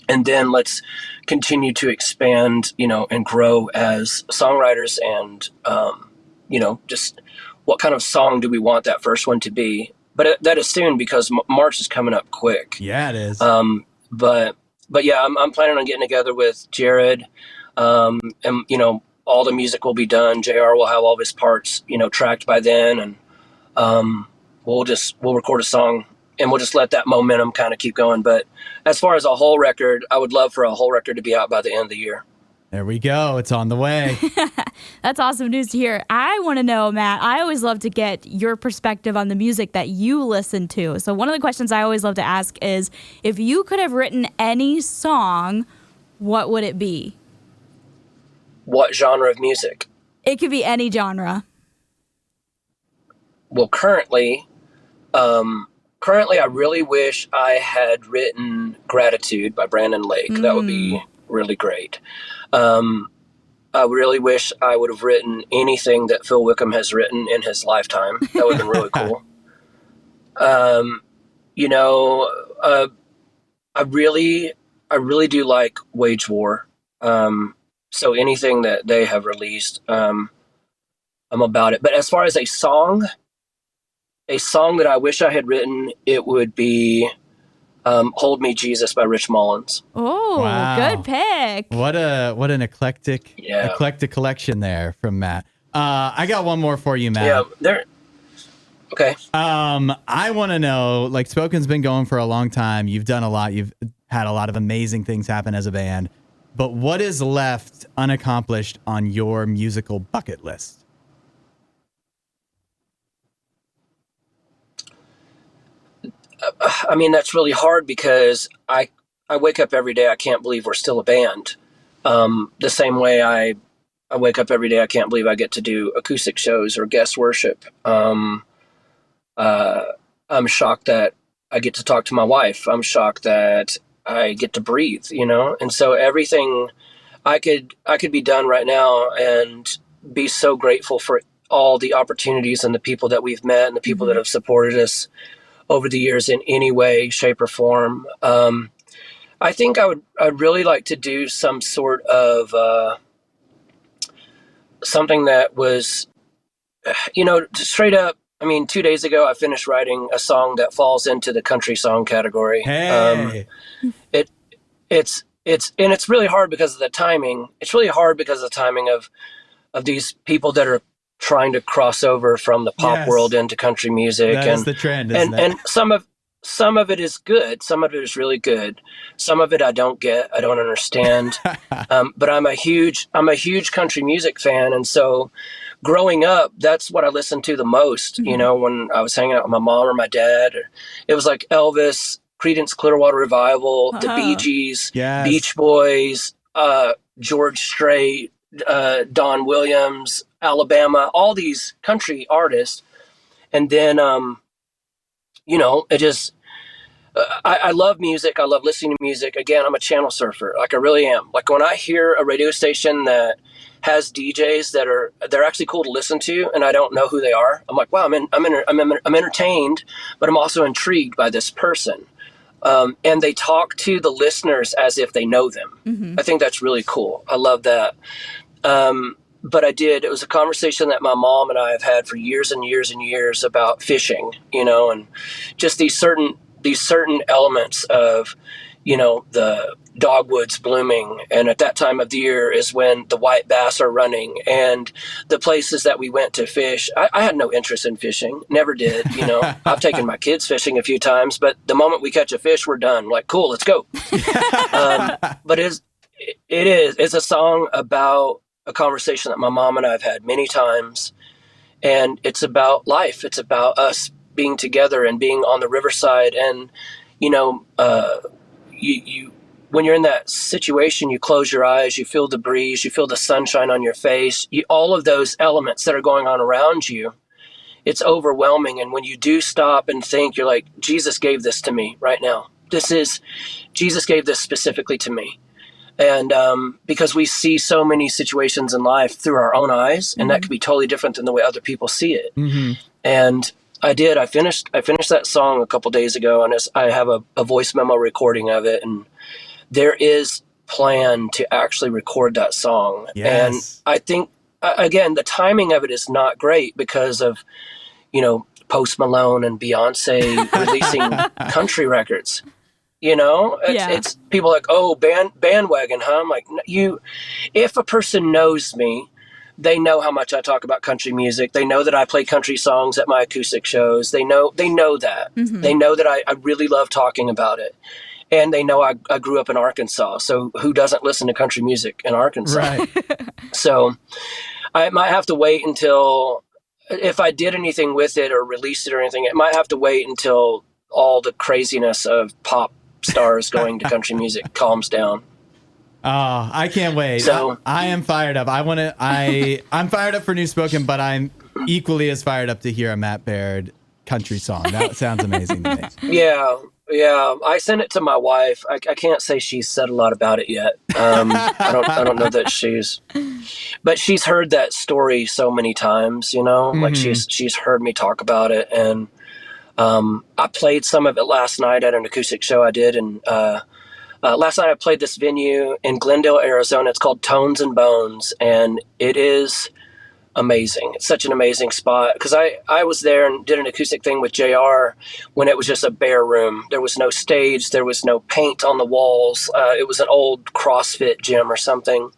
And then let's continue to expand, and grow as songwriters and, just what kind of song do we want that first one to be? But that is soon because March is coming up quick. Yeah, it is. But yeah, I'm planning on getting together with Jared, and all the music will be done. JR will have all of his parts, tracked by then, and we'll record a song and we'll just let that momentum kind of keep going. But as far as a whole record, I would love for a whole record to be out by the end of the year. There we go. It's on the way. That's awesome news to hear. I want to know, Matt, I always love to get your perspective on the music that you listen to. So one of the questions I always love to ask is, if you could have written any song, what would it be? What genre of music? It could be any genre. Well, currently, I really wish I had written Gratitude by Brandon Lake. That would be really great. I really wish I would have written anything that Phil Wickham has written in his lifetime. That would have been really cool. I really do like Wage War. So anything that they have released, I'm about it. But as far as a song that I wish I had written, it would be Hold Me Jesus by Rich Mullins. Oh, wow. Good pick. What an eclectic collection there from Matt. I got one more for you, Matt. Yeah, okay. I want to know, Spoken's been going for a long time. You've done a lot. You've had a lot of amazing things happen as a band. But what is left unaccomplished on your musical bucket list? I mean, that's really hard because I wake up every day, I can't believe we're still a band. The same way I wake up every day, I can't believe I get to do acoustic shows or guest worship. I'm shocked that I get to talk to my wife. I'm shocked that I get to breathe, And so everything I could be done right now and be so grateful for all the opportunities and the people that we've met and the people that have supported us over the years in any way, shape, or form. I think I'd really like to do some sort of something that was, straight up. I mean, 2 days ago, I finished writing a song that falls into the country song category. Hey. It's really hard because of the timing. It's really hard because of the timing of these people that are trying to cross over from the pop world into country music. That is the trend, isn't it? And some of it is good. Some of it is really good. Some of it I don't get. I don't understand. But I'm a huge country music fan, and so growing up, that's what I listened to the most. Mm-hmm. When I was hanging out with my mom or my dad, it was like Elvis, Creedence Clearwater Revival, the Bee Gees, Beach Boys, George Strait, Don Williams, Alabama, all these country artists. And then, it just, I love music. I love listening to music. Again, I'm a channel surfer. Like I really am. Like when I hear a radio station that has DJs they're actually cool to listen to, and I don't know who they are, I'm like, wow, I'm entertained, but I'm also intrigued by this person. And they talk to the listeners as if they know them. Mm-hmm. I think that's really cool. I love that. But it was a conversation that my mom and I have had for years and years and years about fishing, and just these certain elements of, the dogwoods blooming. And at that time of the year is when the white bass are running, and the places that we went to fish. I had no interest in fishing, never did. I've taken my kids fishing a few times, but the moment we catch a fish, we're done. Like, cool, let's go. But it's a song about a conversation that my mom and I have had many times. And it's about life. It's about us being together and being on the riverside. And, you when you're in that situation, you close your eyes, you feel the breeze, you feel the sunshine on your face, all of those elements that are going on around you, it's overwhelming. And when you do stop and think, you're like, Jesus gave this to me right now. Jesus gave this specifically to me. And because we see so many situations in life through our own eyes, and that could be totally different than the way other people see it. Mm-hmm. And I finished that song a couple days ago, and I have a voice memo recording of it, and there is plan to actually record that song. Yes. And I think, again, the timing of it is not great because of, Post Malone and Beyonce releasing country records. It's people like, oh, bandwagon, huh? I'm like, if a person knows me, they know how much I talk about country music. They know that I play country songs at my acoustic shows. They know that. Mm-hmm. They know that I really love talking about it. And they know I grew up in Arkansas. So who doesn't listen to country music in Arkansas? Right. So I might have to wait until, if I did anything with it or released it or anything, it might have to wait until all the craziness of pop stars going to country music calms down. Oh, I can't wait. So I am fired up. I'm fired up for New Spoken, but I'm equally as fired up to hear a Matt Baird country song. That sounds amazing to me. Yeah. I sent it to my wife. I can't say she's said a lot about it yet. I don't know that but she's heard that story so many times, mm-hmm. Like she's heard me talk about it. And I played some of it last night at an acoustic show I did. And last night I played this venue in Glendale, Arizona. It's called Tones and Bones. And it is amazing. It's such an amazing spot. Because I was there and did an acoustic thing with JR when it was just a bare room. There was no stage. There was no paint on the walls. It was an old CrossFit gym or something.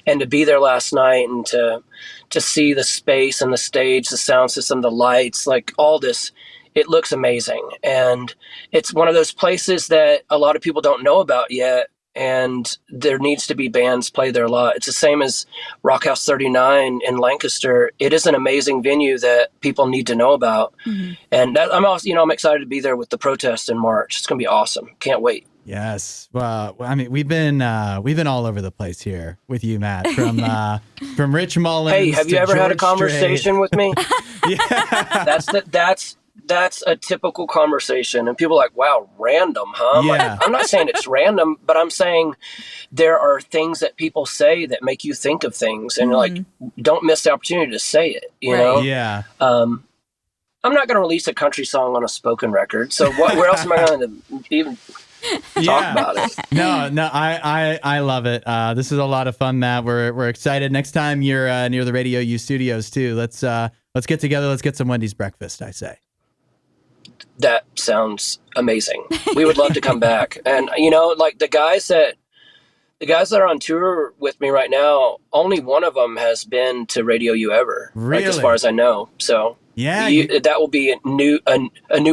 And to be there last night and to see the space and the stage, the sound system, the lights, like all this, it looks amazing. And it's one of those places that a lot of people don't know about yet. And there needs to be bands play there a lot. It's the same as Rock House 39 in Lancaster. It is an amazing venue that people need to know about. Mm-hmm. And I'm excited to be there with the protest in March. It's going to be awesome. Can't wait. Yes. Well, I mean, we've been all over the place here with you, Matt, from Rich Mullins. Hey, have you ever had a conversation with me? Yeah. that's a typical conversation, and people are like, wow, random, huh? Yeah. I'm not saying it's random, but I'm saying there are things that people say that make you think of things, and like, don't miss the opportunity to say it, you know? Yeah. I'm not going to release a country song on a spoken record, so where else am I going to even talk about it? No, I love it. This is a lot of fun, Matt. We're excited. Next time you're near the RadioU studios too, let's get together. Let's get some Wendy's breakfast, I say. That sounds amazing. We would love to come back. And, you know, like the guys that are on tour with me right now, only one of them has been to RadioU ever, really? Like, as far as I know. So yeah, that will be a new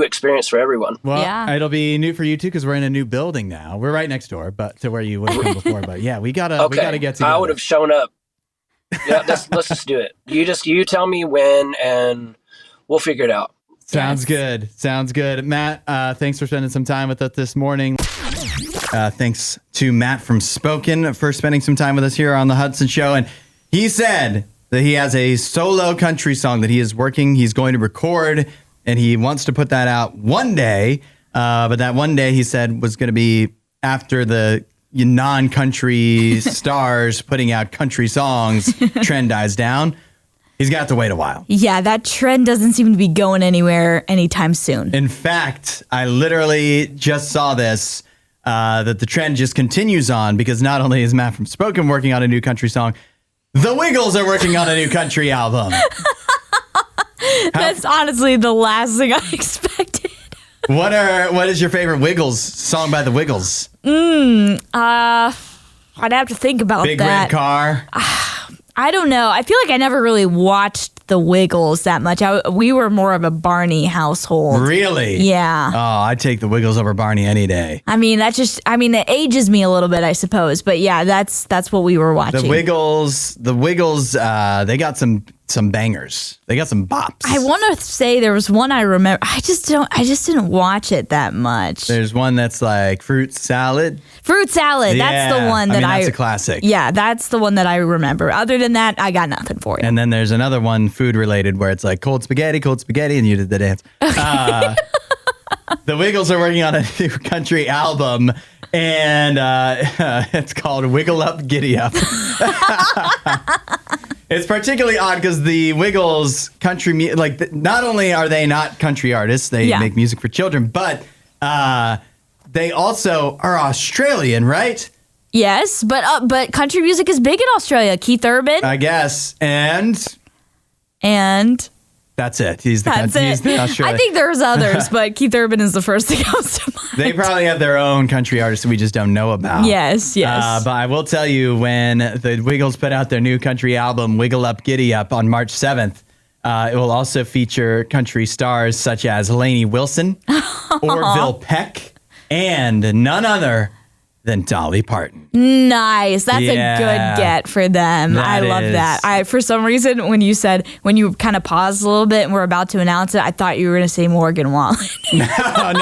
experience for everyone. Well, it'll be new for you too, because we're in a new building now. We're right next door, but to where you would have come before. But yeah, we gotta get together. I would have shown up. Yeah, let's just do it. You tell me when, and we'll figure it out. Sounds good. Sounds good. Matt, thanks for spending some time with us this morning. Thanks to Matt from Spoken for spending some time with us here on the Hudson Show. And he said that he has a solo country song that he's going to record, and he wants to put that out one day. But that one day, he said, was going to be after the non-country stars putting out country songs trend dies down. He's got to wait a while. Yeah, that trend doesn't seem to be going anywhere anytime soon. In fact, I literally just saw this, that the trend just continues on, because not only is Matt from Spoken working on a new country song, the Wiggles are working on a new country album. That's honestly the last thing I expected. What is your favorite Wiggles song by the Wiggles? I'd have to think about Big that. Red Car. I don't know. I feel like I never really watched the Wiggles that much. We were more of a Barney household. Really? Yeah. Oh, I'd take the Wiggles over Barney any day. I mean, it ages me a little bit, I suppose. But yeah, that's what we were watching. The Wiggles, they got some bangers. They got some bops. I want to say there was one I remember. I just didn't watch it that much. There's one that's like Fruit Salad. Fruit Salad. Yeah. That's the one that that's a classic. Yeah, that's the one that I remember. Other than that, I got nothing for you. And then there's another one, food related, where it's like cold spaghetti, and you did the dance. Okay. The Wiggles are working on a new country album, and it's called Wiggle Up, Giddy Up. It's particularly odd because the Wiggles country, not only are they not country artists, they make music for children, but they also are Australian, right? Yes, but country music is big in Australia. Keith Urban, I guess, and that's it. He's the Australian. I think there's others, but Keith Urban is the first that comes to mind. They probably have their own country artists we just don't know about. Yes. But I will tell you, when the Wiggles put out their new country album, Wiggle Up, Giddy Up, on March 7th, it will also feature country stars such as Lainey Wilson, Orville Peck, and none other than Dolly Parton. Nice. That's a good get for them. I love that. For some reason, when you kind of paused a little bit and we're about to announce it, I thought you were going to say Morgan Wallen. No. That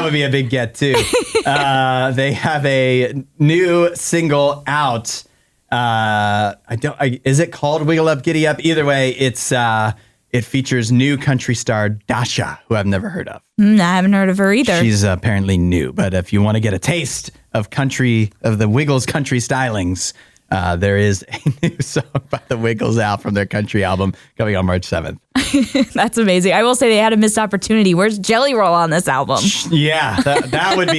would be a big get too. They have a new single out. Is it called Wiggle Up, Giddy Up? Either way, it features new country star Dasha, who I've never heard of. I haven't heard of her either. She's apparently new, but if you want to get a taste of the Wiggles country stylings, there is a new song by the Wiggles out from their country album coming on March 7th. That's amazing. I will say they had a missed opportunity. Where's Jelly Roll on this album? Yeah, that would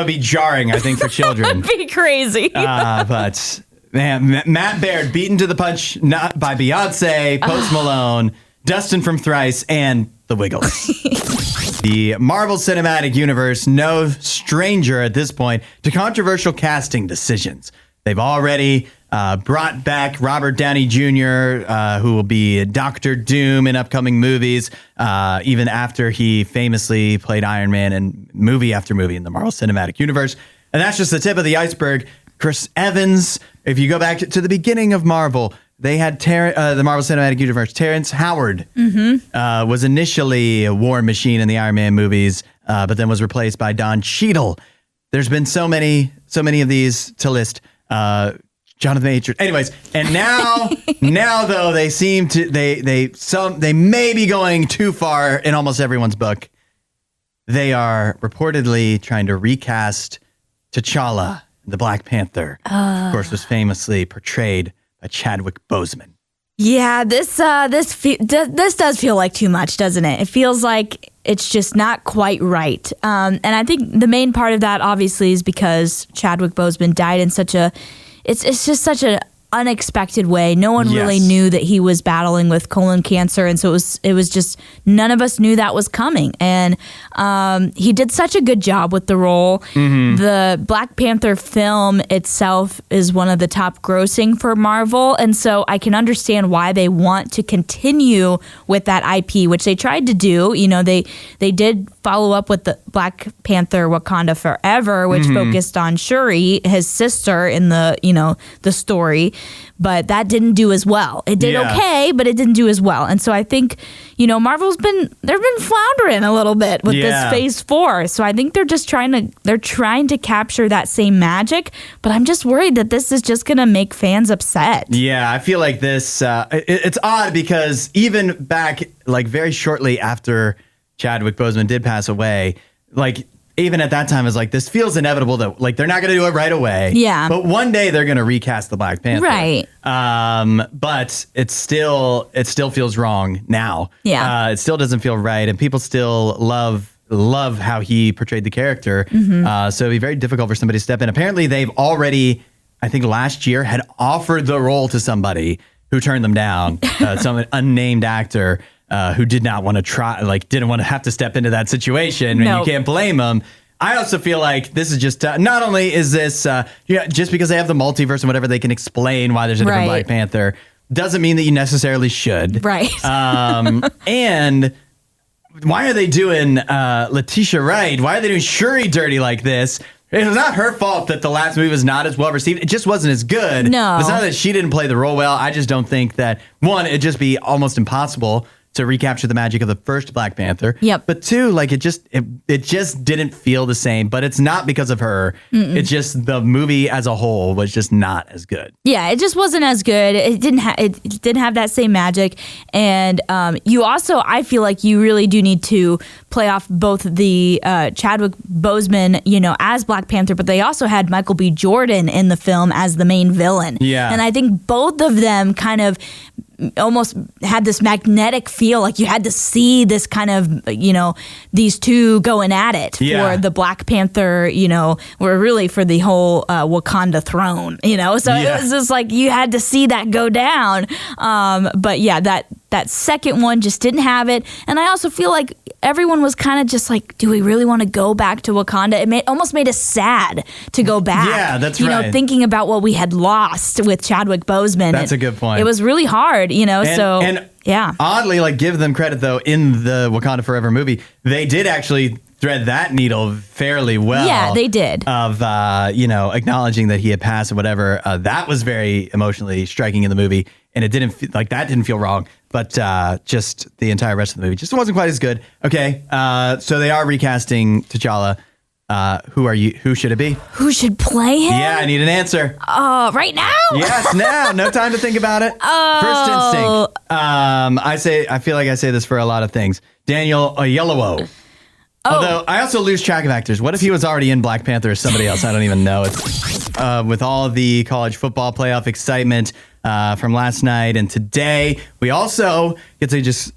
be jarring, I think, for children. That'd be crazy. But man, Matt Baird beaten to the punch not by Beyonce, Post Malone, Dustin from Thrice, and the Wiggles. The Marvel Cinematic Universe, no stranger at this point to controversial casting decisions. They've already brought back Robert Downey Jr., who will be Doctor Doom in upcoming movies, even after he famously played Iron Man in movie after movie in the Marvel Cinematic Universe. And that's just the tip of the iceberg. Chris Evans, if you go back to the beginning of Marvel, they had the Marvel Cinematic Universe. Terrence Howard was initially a War Machine in the Iron Man movies, but then was replaced by Don Cheadle. There's been so many of these to list. Jonathan Majors. Anyways, and now though they seem to they may be going too far in almost everyone's book. They are reportedly trying to recast T'Challa, the Black Panther. Of course, was famously portrayed by Chadwick Boseman. Yeah, this does feel like too much, doesn't it? It feels like it's just not quite right. And I think the main part of that obviously is because Chadwick Boseman died in it's just such an unexpected way. No one really knew that he was battling with colon cancer, and so it was just none of us knew that was coming. And he did such a good job with the role. Mm-hmm. The Black Panther film itself is one of the top grossing for Marvel, and so I can understand why they want to continue with that IP, which they tried to do. You know, they did follow up with the Black Panther Wakanda Forever, which focused on Shuri, his sister, in the story. But that didn't do as well. It did okay, but it didn't do as well. And so I think, Marvel's been floundering a little bit with this Phase 4. So I think they're trying to capture that same magic. But I'm just worried that this is just going to make fans upset. Yeah, I feel like this, it's odd because even back like very shortly after Chadwick Boseman did pass away, like even at that time, it's like, this feels inevitable that like they're not going to do it right away. Yeah. But one day they're going to recast the Black Panther. Right. But it still feels wrong now. Yeah. It still doesn't feel right. And people still love how he portrayed the character. So it'd be very difficult for somebody to step in. Apparently they've already, I think last year, had offered the role to somebody who turned them down, some unnamed actor. Who did not want to try, like didn't want to have to step into that situation, and you can't blame them. I also feel like this is just, not only is this, just because they have the multiverse and whatever, they can explain why there's a different Black Panther, doesn't mean that you necessarily should. Right. And why are they doing Letitia Wright? Why are they doing Shuri dirty like this? It was not her fault that the last movie was not as well received. It just wasn't as good. No. It's not that she didn't play the role well. I just don't think that, one, it'd just be almost impossible to recapture the magic of the first Black Panther. Yep. But two, like it just didn't feel the same. But it's not because of her. It's just the movie as a whole was just not as good. Yeah, it just wasn't as good. It didn't have that same magic. And you also, I feel like you really do need to play off both the Chadwick Boseman, as Black Panther, but they also had Michael B. Jordan in the film as the main villain. Yeah. And I think both of them kind of almost had this magnetic feel, like you had to see this kind of, these two going at it for the Black Panther, or really for the whole Wakanda throne, so it was just like you had to see that go down. But yeah, that second one just didn't have it. And I also feel like everyone was kind of just like, do we really want to go back to Wakanda? It almost made us sad to go back. Yeah, that's right. Thinking about what we had lost with Chadwick Boseman. That's a good point. It was really hard, And oddly, like, give them credit though, in the Wakanda Forever movie, they did actually thread that needle fairly well. Yeah, they did. Of, acknowledging that he had passed or whatever. That was very emotionally striking in the movie. And it didn't feel wrong. But just the entire rest of the movie just wasn't quite as good. Okay, so they are recasting T'Challa. Who should it be? Who should play him? Yeah, I need an answer. Right now? Yes, now. No time to think about it. First instinct. I feel like I say this for a lot of things. Daniel Oyelowo. Although I also lose track of actors. What if he was already in Black Panther or somebody else? I don't even know. With all the college football playoff excitement from last night and today, we also get to just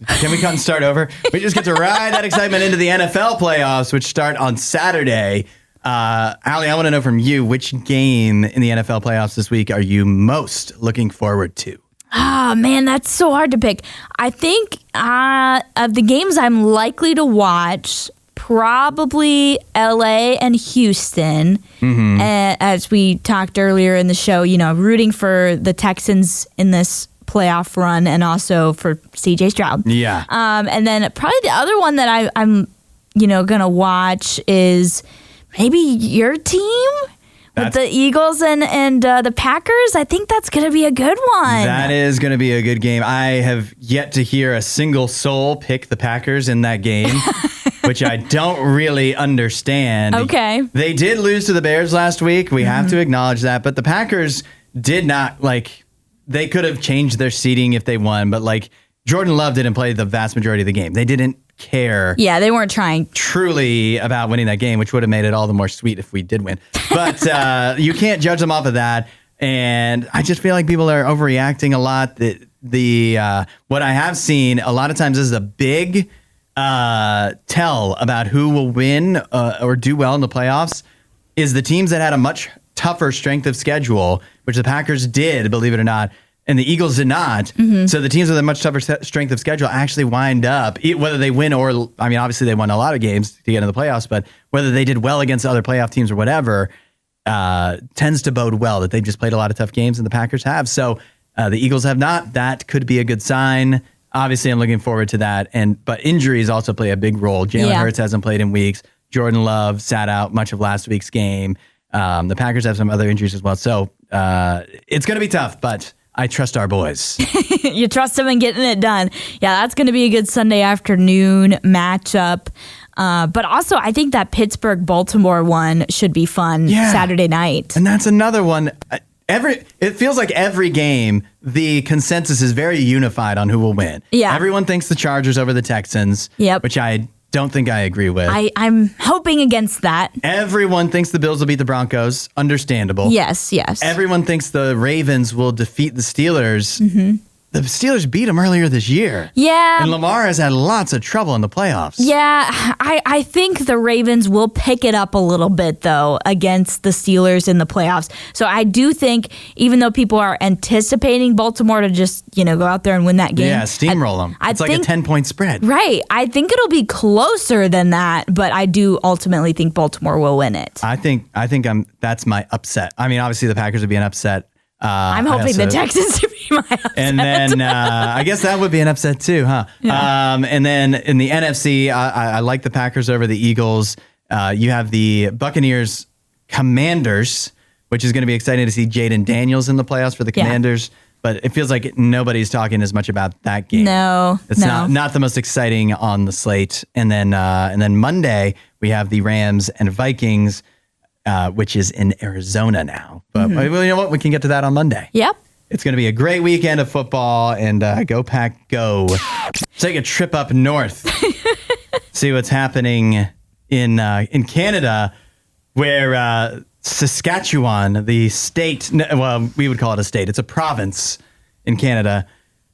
can we cut and start over? We just get to ride that excitement into the NFL playoffs, which start on Saturday. Allie, I want to know from you, which game in the NFL playoffs this week are you most looking forward to? Oh, man, that's so hard to pick. I think of the games I'm likely to watch, probably LA and Houston. As we talked earlier in the show, rooting for the Texans in this playoff run and also for CJ Stroud. Yeah. And then probably the other one that I'm going to watch is maybe your team. With the Eagles and the Packers, I think that's going to be a good one. That is going to be a good game. I have yet to hear a single soul pick the Packers in that game. which I don't really understand. Okay. They did lose to the Bears last week. We have to acknowledge that. But the Packers did not, they could have changed their seating if they won. But, Jordan Love didn't play the vast majority of the game. They didn't care. Yeah, they weren't trying truly about winning that game, which would have made it all the more sweet if we did win. But you can't judge them off of that. And I just feel like people are overreacting a lot. What I have seen a lot of times is a big tell about who will win or do well in the playoffs is the teams that had a much tougher strength of schedule, which the Packers did, believe it or not, and the Eagles did not. So the teams with a much tougher strength of schedule actually wind up, whether they win or, obviously they won a lot of games to get into the playoffs, but whether they did well against other playoff teams or whatever, tends to bode well that they've just played a lot of tough games and the Packers have. So the Eagles have not. That could be a good sign. Obviously, I'm looking forward to that. But injuries also play a big role. Jalen Hurts hasn't played in weeks. Jordan Love sat out much of last week's game. The Packers have some other injuries as well. So it's going to be tough, but I trust our boys. You trust them in getting it done. Yeah, that's going to be a good Sunday afternoon matchup. But also, I think that Pittsburgh-Baltimore one should be fun Saturday night. And that's another one. It feels like every game, the consensus is very unified on who will win. Yeah. Everyone thinks the Chargers over the Texans, which I don't think I agree with. I'm hoping against that. Everyone thinks the Bills will beat the Broncos. Understandable. Yes. Everyone thinks the Ravens will defeat the Steelers. Mm-hmm. The Steelers beat them earlier this year. Yeah. And Lamar has had lots of trouble in the playoffs. Yeah, I think the Ravens will pick it up a little bit, though, against the Steelers in the playoffs. So I do think, even though people are anticipating Baltimore to just, go out there and win that game. Yeah, steamroll them. It's like a 10-point spread. Right. I think it'll be closer than that, but I do ultimately think Baltimore will win it. I think that's my upset. Obviously the Packers would be an upset. I'm hoping the Texans to be my upset. And then I guess that would be an upset too, huh? Yeah. And then in the NFC, I like the Packers over the Eagles. You have the Buccaneers Commanders, which is going to be exciting to see Jaden Daniels in the playoffs for the Commanders. But it feels like nobody's talking as much about that game. It's not the most exciting on the slate. And then Monday we have the Rams and Vikings, which is in Arizona now. But well, you know what? We can get to that on Monday. Yep. It's going to be a great weekend of football, and go Pack go. Let's take a trip up north, see what's happening in Canada, where Saskatchewan, the state, well, we would call it a state. It's a province in Canada.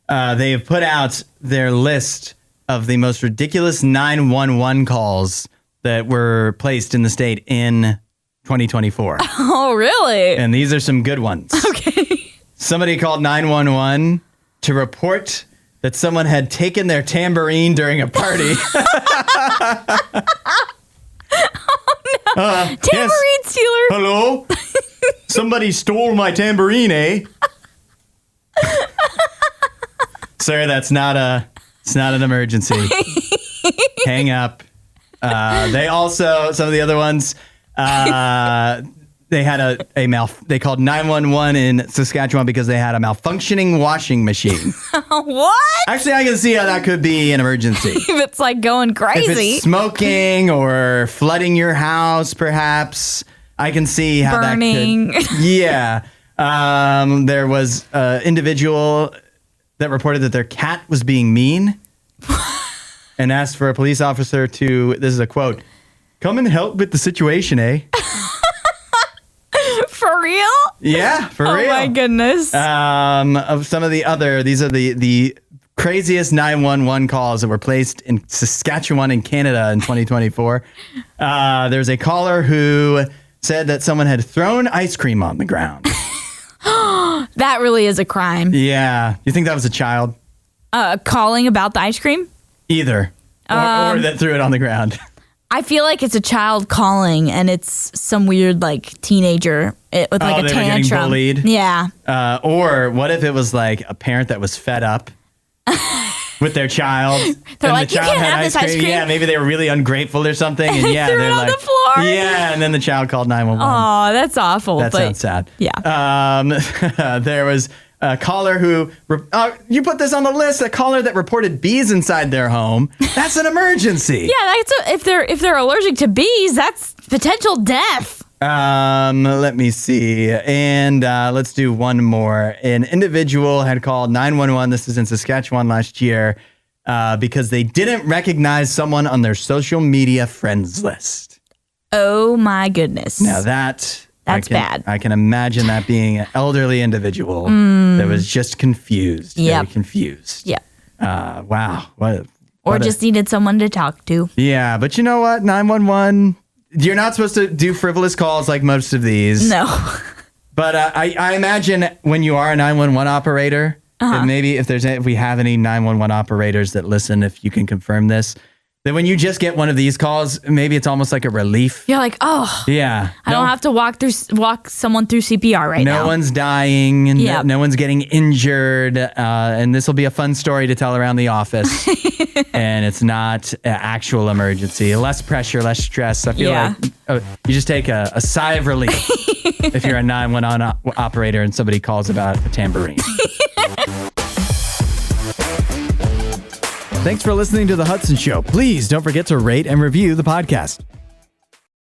They have put out their list of the most ridiculous 911 calls that were placed in the state in 2024. Oh, really? And these are some good ones. Okay. Somebody called 911 to report that someone had taken their tambourine during a party. Oh, no. Tambourine stealer. Hello? Somebody stole my tambourine, eh? Sir, it's not an emergency. Hang up. They also, some of the other ones, they had they called 911 in Saskatchewan because they had a malfunctioning washing machine. What? Actually, I can see how that could be an emergency. If it's like going crazy. If it's smoking or flooding your house, perhaps, I can see how burning. That could. Yeah. There was an individual that reported that their cat was being mean and asked for a police officer to, this is a quote, "Come and help with the situation, eh?" For real? Yeah, for real. Oh my goodness. Of some of the other, these are the craziest 911 calls that were placed in Saskatchewan in Canada in 2024. There's a caller who said that someone had thrown ice cream on the ground. That really is a crime. Yeah. You think that was a child? Calling about the ice cream? Either. Or that threw it on the ground. I feel like it's a child calling, and it's some weird teenager with a tantrum. They were getting bullied. Yeah. Or what if it was like a parent that was fed up with their child? They're and like, the child you can't had have this ice cream. Yeah, maybe they were really ungrateful or something. And yeah, threw they're it on the floor. Yeah, and then the child called 911. Oh, that's awful. That sounds sad. Yeah. There was a caller who, you put this on the list, a caller that reported bees inside their home. That's an emergency. Yeah, if they're allergic to bees, that's potential death. Let me see. And let's do one more. An individual had called 911. This is in Saskatchewan last year because they didn't recognize someone on their social media friends list. Oh, my goodness. Now that's bad. I can imagine that being an elderly individual that was just confused. Very confused. Yeah. Wow. Or just needed someone to talk to. Yeah, but you know what? 911, you're not supposed to do frivolous calls like most of these. No. But I imagine when you are a 911 operator, and maybe if we have any 911 operators that listen, if you can confirm this, that when you just get one of these calls, maybe it's almost like a relief. You're like, oh, yeah, I don't have to walk someone through CPR right now. No one's dying, and no one's getting injured, and this will be a fun story to tell around the office. And it's not an actual emergency. Less pressure, less stress. I feel like you just take a sigh of relief if you're a 911 operator and somebody calls about a tambourine. Thanks for listening to The Hudson Show. Please don't forget to rate and review the podcast.